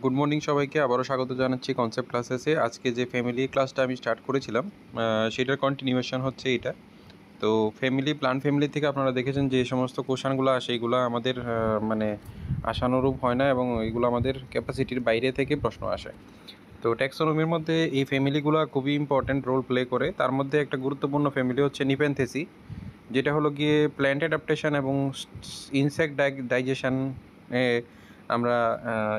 Good morning সবাইকে আবারও স্বাগত জানাচ্ছি কনসেপ্ট ক্লাসেসে। আজকে যে ফ্যামিলি ক্লাসটা আমি স্টার্ট করেছিলাম সেটার কন্টিনিউয়েশন হচ্ছে এটা। তো প্ল্যান ফ্যামিলি থেকে আপনারা দেখেছেন যে সমস্ত কোশ্চানগুলো আসে এগুলো আমাদের মানে আশানুরূপ হয় না এবং এগুলো আমাদের ক্যাপাসিটির বাইরে থেকে প্রশ্ন আসে। তো ট্যাক্সোনমির মধ্যে এই ফ্যামিলিগুলো খুবই ইম্পর্ট্যান্ট রোল প্লে করে। তার মধ্যে একটা গুরুত্বপূর্ণ ফ্যামিলি হচ্ছে নিপেনথেসি, যেটা হলো গিয়ে প্ল্যান্ট অ্যাডাপ্টেশন এবং ইনসেক্ট ডাইজেশন আমরা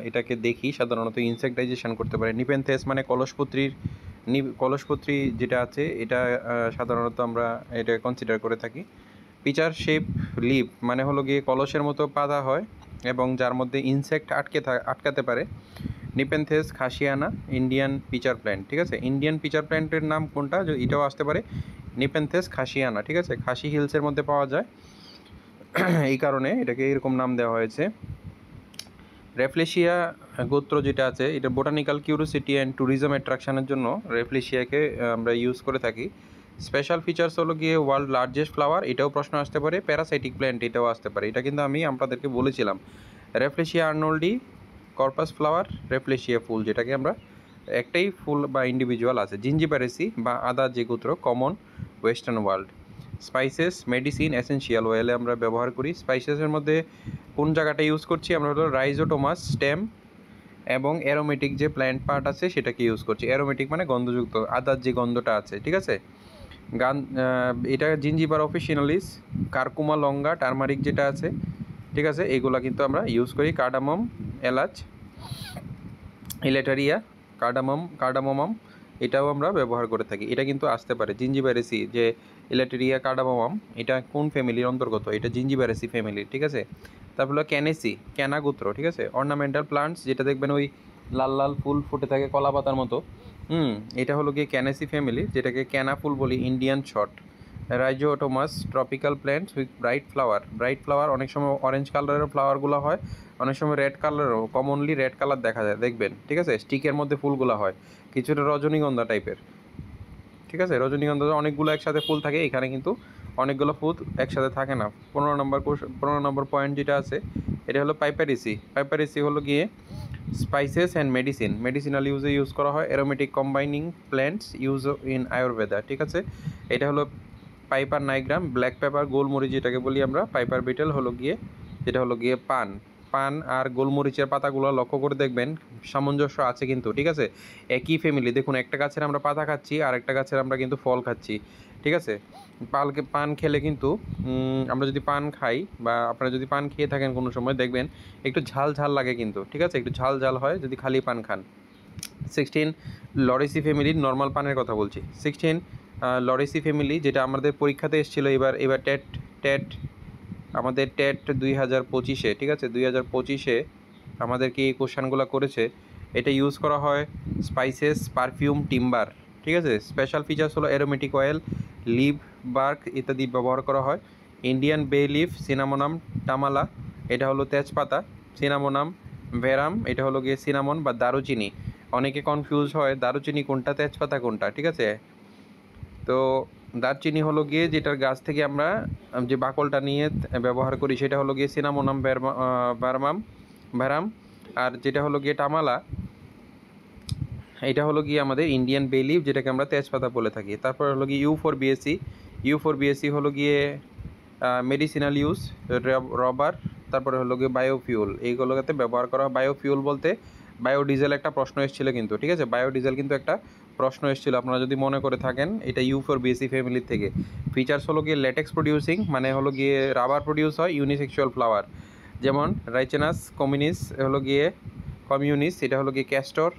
এটাকে দেখি। সাধারণত ইনসেক্ট ডাইজেশন করতে পারে। নিপেনথেস মানে কলসপত্রী যেটা আছে এটা সাধারণত আমরা এটা কনসিডার করে থাকি। পিচার শেপ লিভ মানে হলো গিয়ে কলসের মতো পাতা হয় এবং যার মধ্যে ইনসেক্ট আটকাতে পারে। নিপেনথেস খাসিয়ানা ইন্ডিয়ান পিচার প্ল্যান্ট, ঠিক আছে। ইন্ডিয়ান পিচার প্ল্যান্টের নাম কোনটা, এটাও আসতে পারে নিপেনথেস খাসিয়ানা, ঠিক আছে। খাসি হিলসের মধ্যে পাওয়া যায়, এই কারণে এটাকে এরকম নাম দেওয়া হয়েছে। রেফ্লেশিয়া গোত্র যেটা আছে এটা বোটানিক্যাল কিউরিওসিটি অ্যান্ড ট্যুরিজম অ্যাট্রাকশনের জন্য রেফ্লেশিয়াকে আমরা ইউজ করে থাকি। স্পেশাল ফিচার্স হলো গিয়ে ওয়ার্ল্ড লার্জেস্ট ফ্লাওয়ার, এটাও প্রশ্ন আসতে পারে। প্যারাসাইটিক প্ল্যান্ট, এটাও আসতে পারে। এটা কিন্তু আমি আপনাদেরকে বলেছিলাম। রেফ্লেশিয়া আর্নল্ডি কর্পাস ফ্লাওয়ার, রেফ্লেশিয়া ফুল, যেটাকে আমরা একটাই ফুল বা ইন্ডিভিজুয়াল আছে। জিঞ্জিবারেসি বা আদা যে গোত্র common western world. Spices medicine essential অয়েলে আমরা ব্যবহার করি। স্পাইসেসের মধ্যে কোন জায়গাটা ইউজ করছি আমরা হলো রাইজোটোমাস স্টেম এবং অ্যারোমেটিক যে প্ল্যান্ট পার্ট আছে সেটাকে ইউজ করছি। অ্যারোমেটিক মানে গন্ধযুক্ত, আদার যে গন্ধটা আছে, ঠিক আছে। এটা জিঞ্জিবার অফিসিনালিস, কারকুমা লঙ্গা, টারমারিক যেটা আছে, ঠিক আছে, এগুলা কিন্তু আমরা ইউজ করি। কার্ডামম, এলাচ, ইলেটারিয়া, কার্ডামোমাম, এটাও আমরা ব্যবহার করে থাকি। এটা কিন্তু আসতে পারে জিঞ্জিবারেসি, যে ইলেটারিয়া কার্ডামোমাম, এটা কোন ফ্যামিলির অন্তর্গত, এটা জিঞ্জিবারেসি ফ্যামিলির, ঠিক আছে। তারপর হলো ক্যানেসি, ক্যানা গোত্র, ঠিক আছে। অর্নামেন্টাল প্লান্টস, যেটা দেখবেন ওই লাল লাল ফুল ফুটে থাকে কলা পাতার মতো, এটা হলো গিয়ে ক্যানেসি ফ্যামিলি, যেটাকে ক্যানা ফুল বলি, Indian shot. Rhizomatous tropical plants with bright flower, অনেক সময় অরেঞ্জ কালারেরও ফ্লাওয়ারগুলো হয়, অনেক সময় রেড কালারও, কমনলি রেড কালার দেখা যায় দেখবেন, ঠিক আছে। স্টিকের মধ্যে ফুলগুলো হয়, কিছুটা রজনীগন্ধা টাইপের, ঠিক আছে। রজনীগন্ধা অনেকগুলো একসাথে ফুল থাকে, এখানে কিন্তু অনেকগুলো ফুল একসাথে থাকে না। 15 নম্বর পয়েন্ট যেটা আছে এটা হলো পাইপারিসি হলো গিয়ে স্পাইসেস অ্যান্ড মেডিসিনাল ইউজে ইউজ করা হয়। Aromatic combining plants use in Ayurveda, ঠিক আছে। এটা হলো পাইপার নাইগ্রাম, ব্ল্যাক পেপার, গোলমরিচ যেটাকে বলি আমরা। পাইপার বিটেল হলো গিয়ে যেটা হলো গিয়ে পান আর গোলমরিচের পাতাগুলো লক্ষ্য করে দেখবেন সামঞ্জস্য আছে কিন্তু, ঠিক আছে। একই ফ্যামিলি, দেখুন একটা গাছের আমরা পাতা খাচ্ছি আর একটা গাছের আমরা কিন্তু ফল খাচ্ছি, ঠিক আছে। পান খেলে কিন্তু আমরা যদি পান খাই বা আপনারা যদি পান খেয়ে থাকেন কোনো সময় দেখবেন একটু ঝাল ঝাল লাগে কিন্তু, ঠিক আছে, একটু ঝাল ঝাল হয় যদি খালি পান খান। 16 লরেসি ফ্যামিলির নর্মাল পানের কথা বলছি। 16 লরেসি ফ্যামিলি, যেটা আমাদের পরীক্ষাতে এসেছিলো এবার টেট আমাদের টেট 2025-এ, ঠিক আছে। 2025-এ আমাদেরকে এই কোশ্চানগুলো করেছে। এটা ইউজ করা হয় স্পাইসেস, পারফিউম, টিম্বার, ঠিক আছে। স্পেশাল ফিচার্স হলো অ্যারোমেটিক অয়েল, লিভ, বার্ক ইত্যাদি ব্যবহার করা হয়। ইন্ডিয়ান বে লিফ, সিনামোনাম, টামালা, এটা হলো তেজপাতা। সিনামোনাম ভেরাম, এটা হলো গিয়ে সিনামন বা দারুচিনি। অনেকে কনফিউজ হয় দারুচিনি কোনটা তেজপাতা কোনটা, ঠিক আছে। তো দারচিনি হলো গিয়ে যেটার গাছ থেকে আমরা যে বাকলটা নিয়ে ব্যবহার করি সেটা হলো গিয়ে সিনামোনাম ভ্যারাম। আর যেটা হলো গিয়ে টামালা, এটা হলো গিয়ে আমাদের ইন্ডিয়ান বে লিফ, যেটাকে আমরা তেজপাতা বলে থাকি। তারপর হলো গিয়ে ইউ4বিএসি হলো গিয়ে মেডিসিনাল ইউজ, রবার। তারপরে হলো গিয়ে বায়োফিউল, এইগুলোতে ব্যবহার করা হয়। বায়োফিউল বলতে বায়োডিজেল একটা প্রশ্ন এসেছিলো কিন্তু, ঠিক আছে। বায়োডিজেল কিন্তু একটা প্রশ্ন এসেছিলো, আপনারা যদি মনে করে থাকেন। এটা ইউ4বিএসি ফ্যামিলির থেকে। ফিচার্স হলো গিয়ে লেটেক্স প্রডিউসিং, মানে হলো গিয়ে রাবার প্রডিউস হয়। ইউনিসেক্সুয়াল ফ্লাওয়ার, যেমন রাইচেনাস কমিউনিস, এটা হলো গিয়ে ক্যাস্টর।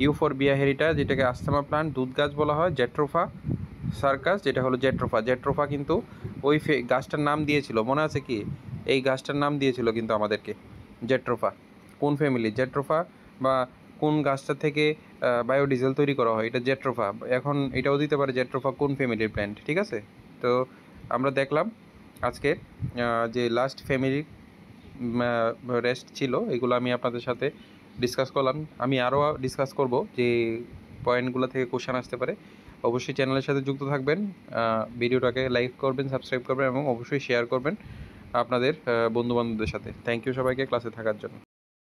ইউ4বিয়া হেরিটা, যেটাকে আস্থামা প্লান্ট, দুধ গাছ বলা হয়। জেট্রোফা সার্কাস, যেটা হলো জেট্রোফা কিন্তু ওই গাছটার নাম দিয়েছিল, মনে আছে কি? এই গাছটার নাম দিয়েছিল কিন্তু আমাদেরকে জেট্রোফা। কোন ফ্যামিলি জেট্রোফা বা কোন গাছটা থেকে বায়োডিজেল তৈরি করা হয়, এটা জেট্রোফা। এখন এটাও দিতে পারে জেট্রোফা কোন ফ্যামিলির প্ল্যান্ট, ঠিক আছে। তো আমরা দেখলাম আজকে যে লাস্ট ফ্যামিলি রেস্ট ছিল, এগুলো আমি আপনাদের সাথে ডিসকাস করলাম। আমি আরও ডিসকাস করব যে পয়েন্টগুলো থেকে কোশ্চেন আসতে পারে। অবশ্যই চ্যানেলের সাথে যুক্ত থাকবেন, ভিডিওটাকে লাইক করবেন, সাবস্ক্রাইব করবেন এবং অবশ্যই শেয়ার করবেন আপনাদের বন্ধুবান্ধবদের সাথে। থ্যাংক ইউ সবাইকে ক্লাসে থাকার জন্য।